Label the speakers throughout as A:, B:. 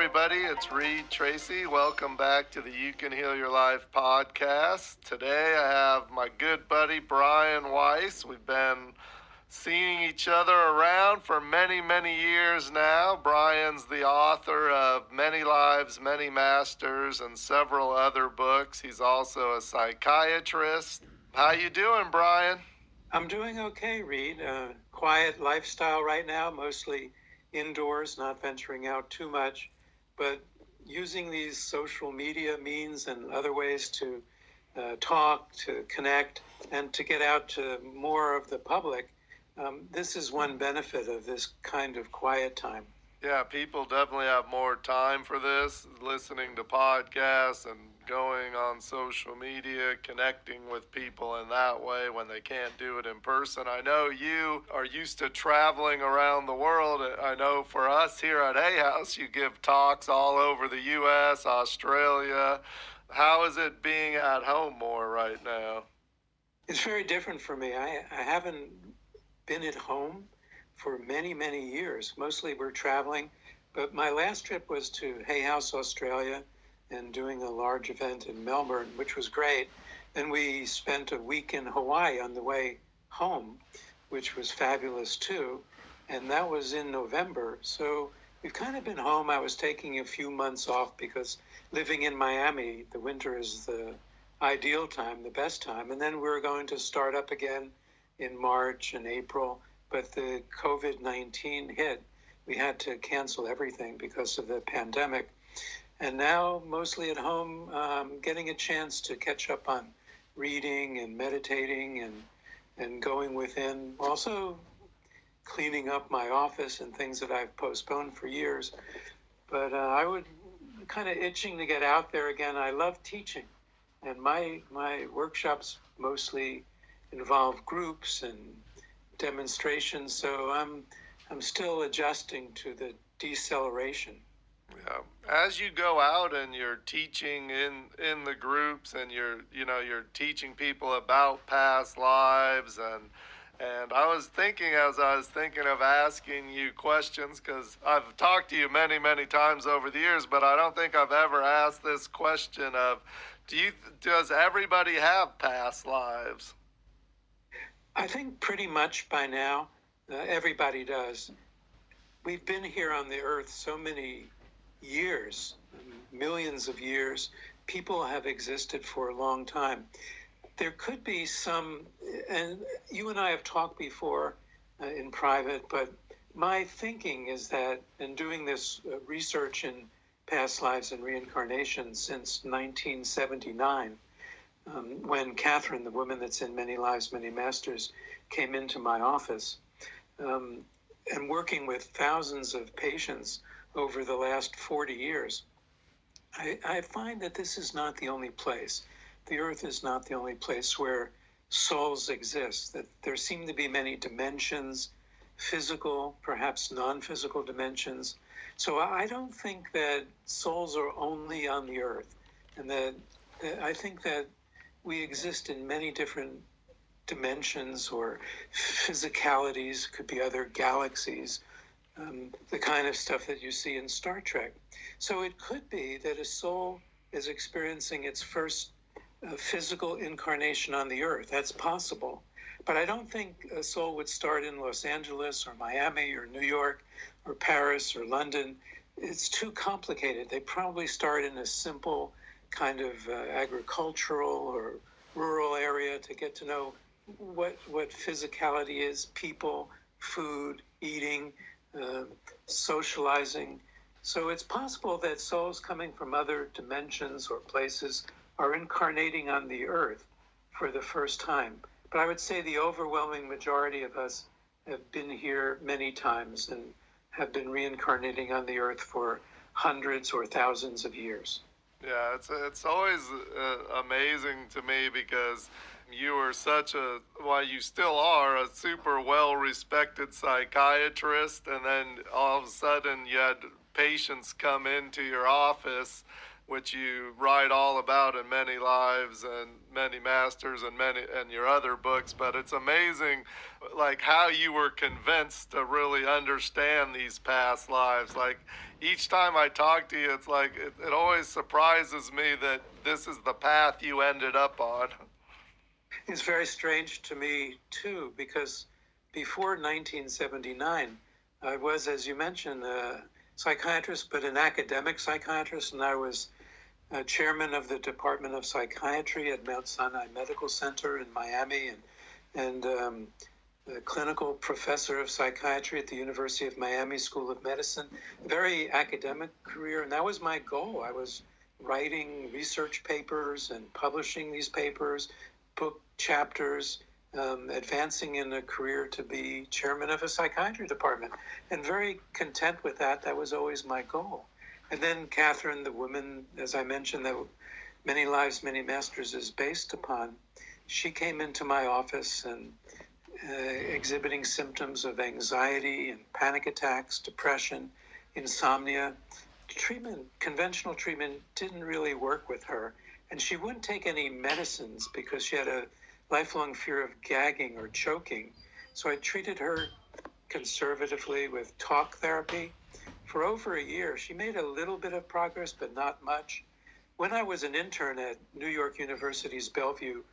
A: everybody. It's Reed Tracy. Welcome back to the You Can Heal Your Life podcast. Today I have my good buddy Brian Weiss. We've been seeing each other around for many, many years now. Brian's the author of Many Lives, Many Masters, and several other books. He's also a psychiatrist. How you doing, Brian?
B: I'm doing okay, Reed. Quiet lifestyle right now, mostly indoors, not venturing out too much, but using these social media means and other ways to talk, to connect, and to get out to more of the public. This is one benefit of this kind of quiet time.
A: Yeah, people definitely have more time for this, listening to podcasts and going on social media, connecting with people in that way when they can't do it in person. I know you are used to traveling around the world. I know for us here at Hay House, you give talks all over the U.S., Australia. How is it being at home more right now?
B: It's very different for me. I haven't been at home for many, many years. Mostly we're traveling, but my last trip was to Hay House, Australia, and doing a large event in Melbourne, which was great. Then we spent a week in Hawaii on the way home, which was fabulous too. And that was in November. So we've kind of been home. I was taking a few months off because living in Miami, the winter is the ideal time, the best time. And then we were going to start up again in March and April. But the COVID-19 hit. We had to cancel everything because of the pandemic. And now mostly at home, getting a chance to catch up on reading and meditating and going within. Also cleaning up my office and things that I've postponed for years. But I would kind of itching to get out there again. I love teaching. And my workshops mostly involve groups and demonstrations, so I'm still adjusting to the deceleration.
A: Yeah. As you go out and you're teaching in the groups and you're teaching people about past lives and I was thinking as I was thinking of asking you questions, because I've talked to you many, many times over the years, but I don't think I've ever asked this question of, does everybody have past lives?
B: I think pretty much by now, everybody does. We've been here on the earth so many years, millions of years. People have existed for a long time. There could be some, and you and I have talked before in private, but my thinking is that, in doing this research in past lives and reincarnation since 1979, when Catherine, the woman that's in Many Lives, Many Masters, came into my office, and working with thousands of patients over the last 40 years, I find that this is not the only place. The earth is not the only place where souls exist, that there seem to be many dimensions, physical, perhaps non-physical dimensions. So I don't think that souls are only on the earth, and that I think that we exist in many different dimensions or physicalities, could be other galaxies, the kind of stuff that you see in Star Trek. So it could be that a soul is experiencing its first physical incarnation on the earth. That's possible. But I don't think a soul would start in Los Angeles or Miami or New York or Paris or London. It's too complicated. They probably start in a simple kind of agricultural or rural area to get to know what physicality is, people, food, eating, socializing. So it's possible that souls coming from other dimensions or places are incarnating on the earth for the first time. But I would say the overwhelming majority of us have been here many times and have been reincarnating on the earth for hundreds or thousands of years.
A: Yeah, it's always amazing to me because you were you still are a super well-respected psychiatrist, and then all of a sudden you had patients come into your office which you write all about in Many Lives and Many Masters and your other books. But it's amazing, like, how you were convinced to really understand these past lives. Like, each time I talk to you, it's like it always surprises me that this is the path you ended up on.
B: It's very strange to me, too, because before 1979, I was, as you mentioned, a psychiatrist, but an academic psychiatrist, and I was chairman of the Department of Psychiatry at Mount Sinai Medical Center in Miami, and a clinical professor of psychiatry at the University of Miami School of Medicine. Very academic career, and that was my goal. I was writing research papers and publishing these papers, book chapters, advancing in a career to be chairman of a psychiatry department, and very content with that. That was always my goal. And then Catherine, the woman, as I mentioned, that Many Lives, Many Masters is based upon, she came into my office and exhibiting symptoms of anxiety and panic attacks, depression, insomnia. Conventional treatment didn't really work with her. And she wouldn't take any medicines because she had a lifelong fear of gagging or choking. So I treated her conservatively with talk therapy. For over a year, she made a little bit of progress, but not much. When I was an intern at New York University's Bellevue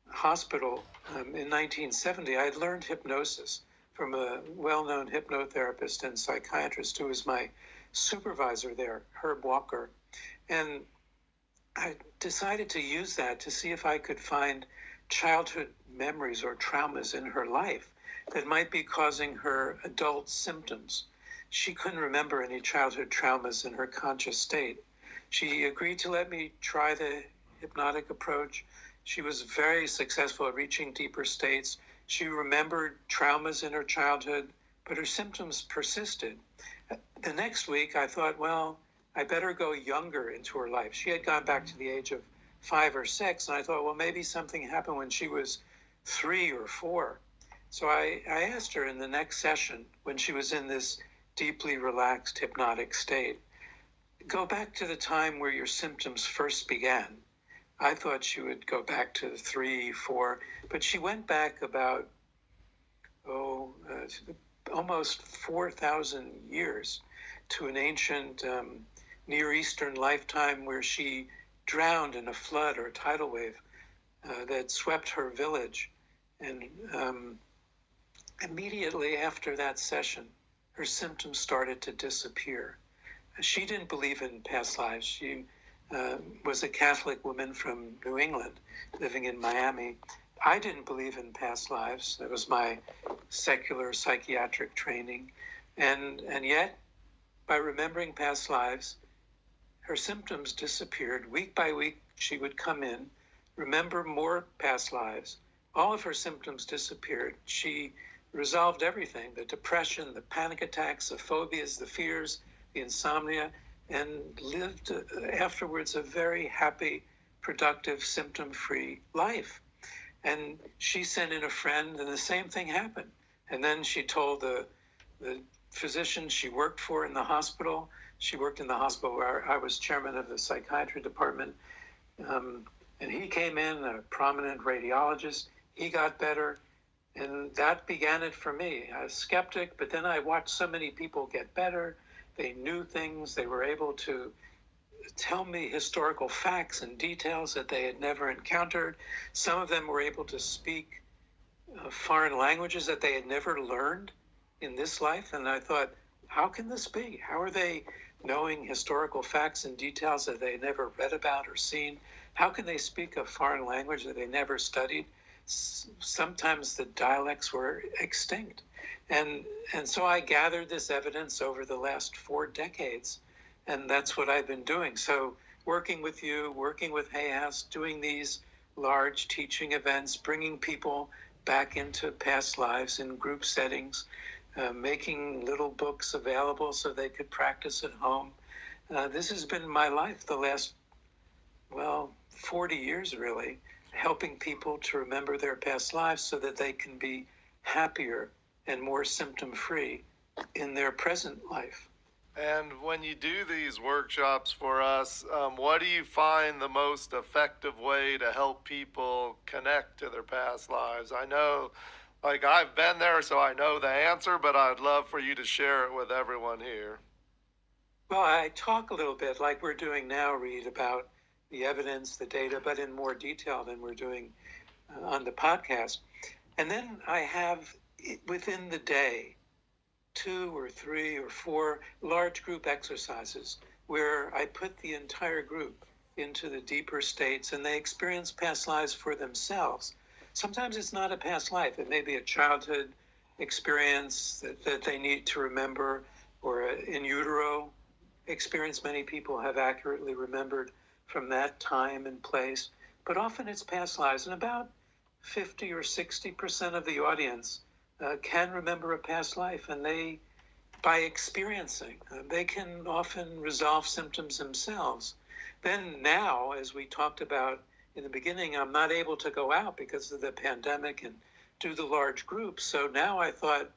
B: Hospital in 1970, I had learned hypnosis from a well-known hypnotherapist and psychiatrist who was my supervisor there, Herb Walker. And I decided to use that to see if I could find childhood memories or traumas in her life that might be causing her adult symptoms. She couldn't remember any childhood traumas in her conscious state. She agreed to let me try the hypnotic approach. She was very successful at reaching deeper states. She remembered traumas in her childhood, but her symptoms persisted. The next week, I thought, well, I better go younger into her life. She had gone back to the age of 5 or 6, and I thought, well, maybe something happened when she was 3 or 4. So I asked her in the next session, when she was in this deeply relaxed hypnotic state, go back to the time where your symptoms first began. I thought she would go back to 3, 4, but she went back about, almost 4,000 years to an ancient Near Eastern lifetime where she drowned in a flood or a tidal wave that swept her village. And immediately after that session, her symptoms started to disappear. She didn't believe in past lives. She was a Catholic woman from New England living in Miami. I didn't believe in past lives. That was my secular psychiatric training. And yet, by remembering past lives, her symptoms disappeared. Week by week, she would come in, remember more past lives. All of her symptoms disappeared. She resolved everything, the depression, the panic attacks, the phobias, the fears, the insomnia, and lived afterwards a very happy, productive, symptom-free life. And she sent in a friend, and the same thing happened. And then she told the physician she worked for in the hospital. She worked in the hospital where I was chairman of the psychiatry department. And he came in, a prominent radiologist. He got better. And that began it for me. I was skeptic, but then I watched so many people get better. They knew things. They were able to tell me historical facts and details that they had never encountered. Some of them were able to speak foreign languages that they had never learned in this life. And I thought, how can this be? How are they knowing historical facts and details that they had never read about or seen? How can they speak a foreign language that they never studied? Sometimes the dialects were extinct. And so I gathered this evidence over the last 4 decades, and that's what I've been doing. So working with you, working with Hay House, doing these large teaching events, bringing people back into past lives in group settings, making little books available so they could practice at home. This has been my life the last, 40 years really, helping people to remember their past lives so that they can be happier and more symptom-free in their present life.
A: And when you do these workshops for us, what do you find the most effective way to help people connect to their past lives? I know, like, I've been there, so I know the answer, but I'd love for you to share it with everyone here.
B: Well, I talk a little bit like we're doing now, Reed, about the evidence, the data, but in more detail than we're doing on the podcast. And then I have within the day 2 or 3 or 4 large group exercises where I put the entire group into the deeper states and they experience past lives for themselves. Sometimes it's not a past life. It may be a childhood experience that they need to remember, or an in utero experience many people have accurately remembered from that time and place. But often it's past lives, and about 50 or 60% of the audience can remember a past life, and they, by experiencing, they can often resolve symptoms themselves. Then now, as we talked about in the beginning, I'm not able to go out because of the pandemic and do the large groups. So now I thought,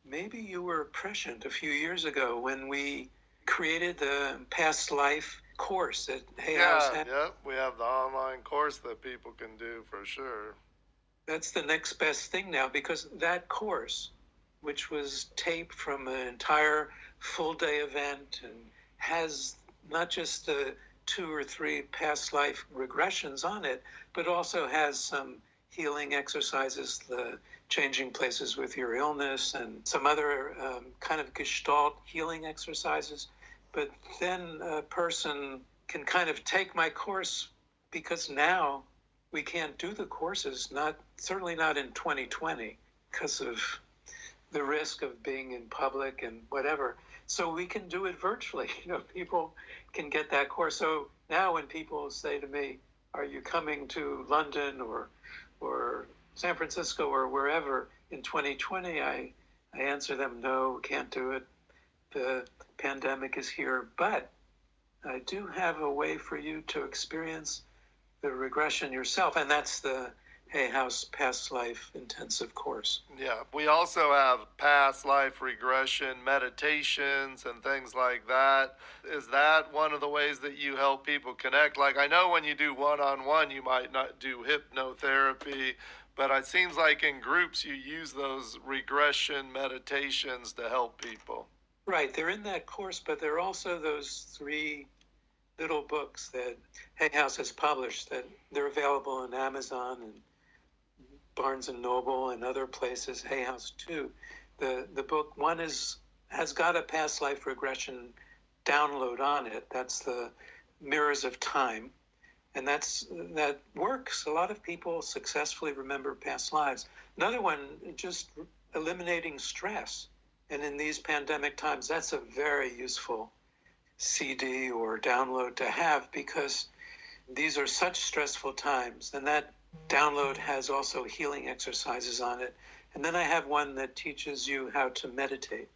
B: maybe you were prescient a few years ago when we created the past life course at Hay House.
A: Yeah, we have the online course that people can do for sure.
B: That's the next best thing now, because that course, which was taped from an entire full day event and has not just the 2 or 3 past life regressions on it, but also has some healing exercises, the changing places with your illness, and some other kind of gestalt healing exercises. But then a person can kind of take my course, because now we can't do the courses, certainly not in 2020, because of the risk of being in public and whatever. So we can do it virtually. People can get that course. So now when people say to me, are you coming to London or San Francisco or wherever in 2020, I answer them, no, can't do it. The pandemic is here. But I do have a way for you to experience the regression yourself, and that's the Hay House Past Life Intensive Course.
A: Yeah, we also have past life regression meditations and things like that. Is that one of the ways that you help people connect? Like, I know when you do one-on-one, you might not do hypnotherapy, but it seems like in groups you use those regression meditations to help people.
B: Right, they're in that course, but there are also those 3 little books that Hay House has published, that they're available on Amazon and Barnes and Noble and other places, Hay House too. The book, one has got a past life regression download on it. That's the Mirrors of Time. And that works. A lot of people successfully remember past lives. Another one, just eliminating stress. And in these pandemic times, that's a very useful CD or download to have, because these are such stressful times. And that download has also healing exercises on it. And then I have one that teaches you how to meditate.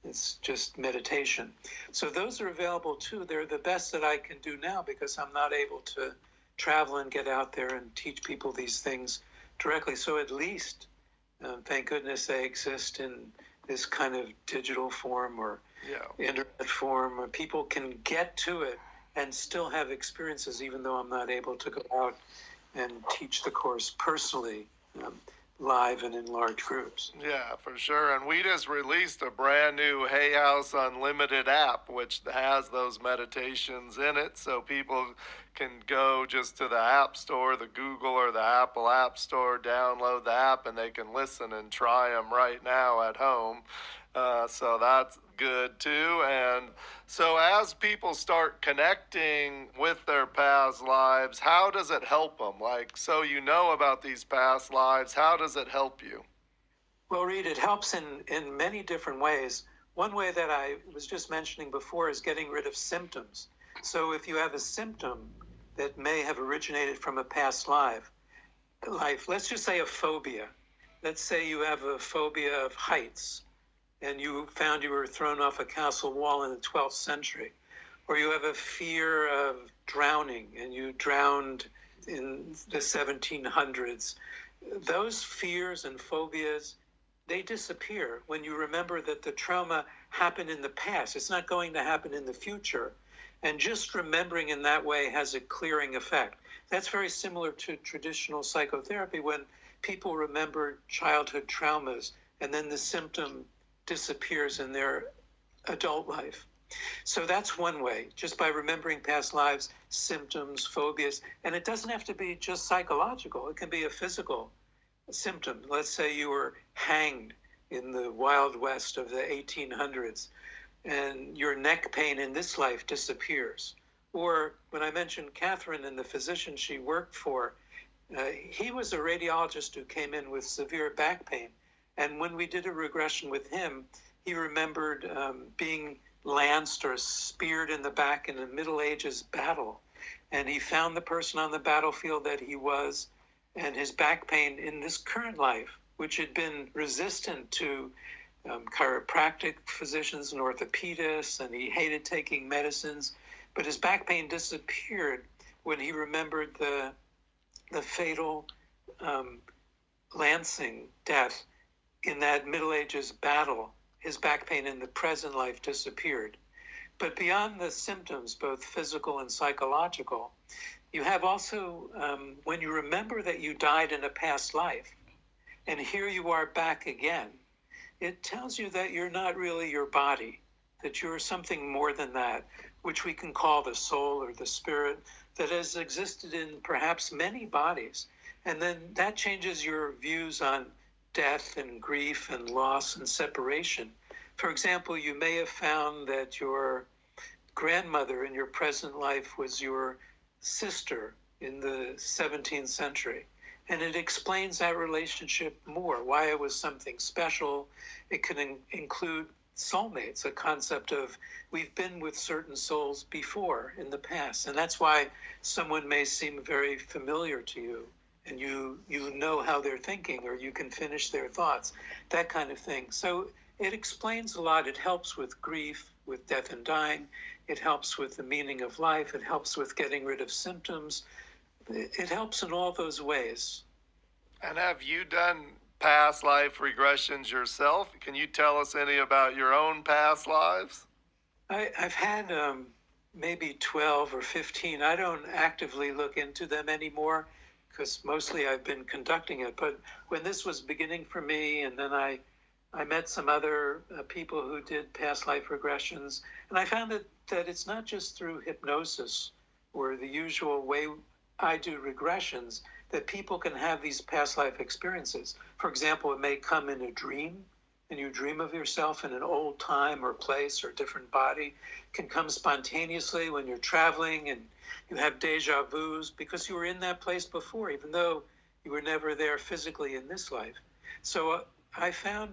B: It's just meditation. So those are available too. They're the best that I can do now, because I'm not able to travel and get out there and teach people these things directly. So at least, thank goodness, they exist in this kind of digital form or internet form, where people can get to it and still have experiences, even though I'm not able to go out and teach the course personally, live and in large groups.
A: Yeah, for sure. And we just released a brand new Hay House Unlimited app, which has those meditations in it. So people can go just to the App Store, the Google or the Apple App Store, download the app, and they can listen and try them right now at home. So that's good too. And so as people start connecting with their past lives, how does it help them? Like, so you know about these past lives, how does it help you?
B: Well, Reed, it helps in many different ways. One way that I was just mentioning before is getting rid of symptoms. So if you have a symptom that may have originated from a past life, let's just say a phobia. Let's say you have a phobia of heights, and you found you were thrown off a castle wall in the 12th century. Or you have a fear of drowning, and you drowned in the 1700s. Those fears and phobias, they disappear when you remember that the trauma happened in the past. It's not going to happen in the future. And just remembering in that way has a clearing effect. That's very similar to traditional psychotherapy when people remember childhood traumas and then the symptom disappears in their adult life. So that's one way, just by remembering past lives, symptoms, phobias. And it doesn't have to be just psychological. It can be a physical symptom. Let's say you were hanged in the Wild West of the 1800s and your neck pain in this life disappears. Or when I mentioned Catherine and the physician she worked for, he was a radiologist who came in with severe back pain. And when we did a regression with him, he remembered being lanced or speared in the back in a Middle Ages battle. And he found the person on the battlefield that he was, and his back pain in this current life, which had been resistant to chiropractic physicians and orthopedists, and he hated taking medicines, but his back pain disappeared when he remembered the fatal lancing death in that Middle Ages battle. His back pain in the present life disappeared. But beyond the symptoms, both physical and psychological, you have also, when you remember that you died in a past life, and here you are back again, it tells you that you're not really your body, that you're something more than that, which we can call the soul or the spirit, that has existed in perhaps many bodies. And then that changes your views on death and grief and loss and separation. For example, you may have found that your grandmother in your present life was your sister in the 17th century. And it explains that relationship more, why it was something special. It can include soulmates, a concept of we've been with certain souls before in the past. And that's why someone may seem very familiar to you, and you know how they're thinking, or you can finish their thoughts, that kind of thing. So it explains a lot. It helps with grief, with death and dying. It helps with the meaning of life. It helps with getting rid of symptoms. It helps in all those ways.
A: And have you done past life regressions yourself? Can you tell us any about your own past lives?
B: I've had maybe 12 or 15. I don't actively look into them anymore because mostly I've been conducting it. But when this was beginning for me, and then I met some other people who did past life regressions, and I found that it's not just through hypnosis or the usual way I do regressions that people can have these past life experiences. For example, it may come in a dream, and you dream of yourself in an old time or place or different body. It can come spontaneously when you're traveling and you have deja vus because you were in that place before, even though you were never there physically in this life. So I found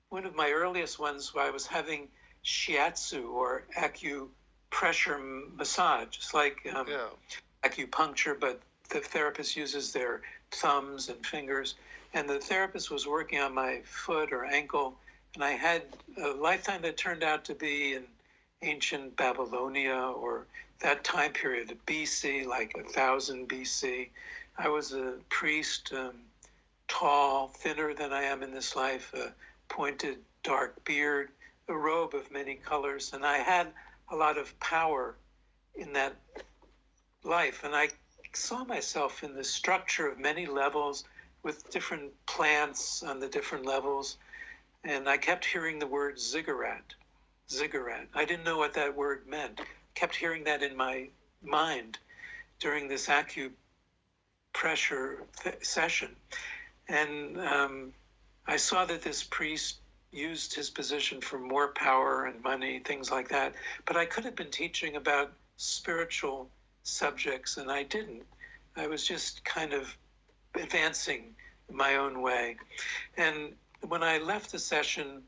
B: one of my earliest ones where I was having shiatsu or acupressure massage. It's like acupuncture, but the therapist uses their thumbs and fingers. And the therapist was working on my foot or ankle, and I had a lifetime that turned out to be in ancient Babylonia or that time period, BC, like 1000 BC. I was a priest, tall, thinner than I am in this life, a pointed dark beard, a robe of many colors, and I had a lot of power in that life. And I saw myself in the structure of many levels with different plants on the different levels. And I kept hearing the word ziggurat. I didn't know what that word meant. Kept hearing that in my mind during this acupressure session. And I saw that this priest used his position for more power and money, things like that. But I could have been teaching about spiritual subjects, and I didn't. I was just kind of advancing my own way. And when I left the session,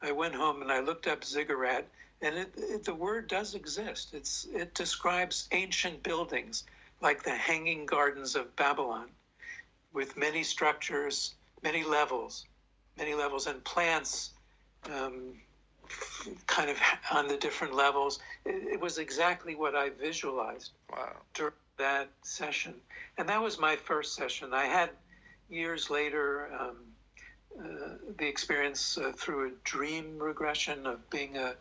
B: I went home and I looked up ziggurat, and the word does exist. It describes ancient buildings like the Hanging Gardens of Babylon, with many structures, many levels, and plants kind of on the different levels. It was exactly what I visualized during that session. And that was my first session. I had years later the experience through a dream regression of being a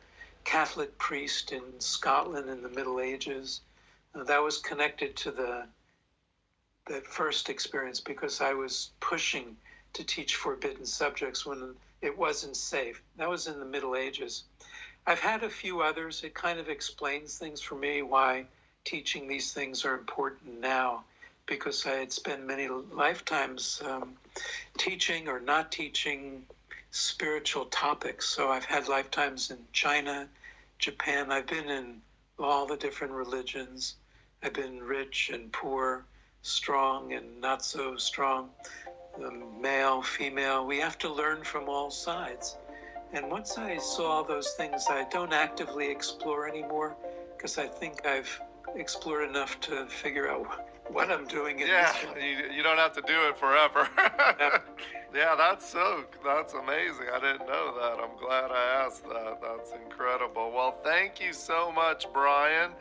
B: Catholic priest in Scotland in the Middle Ages. That was connected to that first experience because I was pushing to teach forbidden subjects when it wasn't safe. That was in the Middle Ages. I've had a few others. It kind of explains things for me why teaching these things are important now, because I had spent many lifetimes teaching or not teaching spiritual topics. So I've had lifetimes in China, Japan. I've been in all the different religions. I've been rich and poor, strong and not so strong, male, female. We have to learn from all sides. And once I saw those things, I don't actively explore anymore because I think I've explored enough to figure out what I'm doing in this one.
A: You don't have to do it forever. Yeah, that's amazing. I didn't know that. I'm glad I asked that. That's incredible. Well, thank you so much, Brian.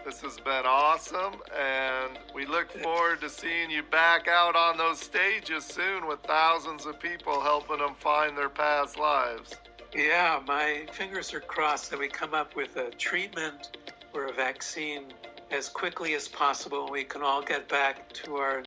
A: This has been awesome, and we look forward to seeing you back out on those stages soon with thousands of people helping them find their past lives.
B: Yeah, my fingers are crossed that we come up with a treatment or a vaccine as quickly as possible and we can all get back to our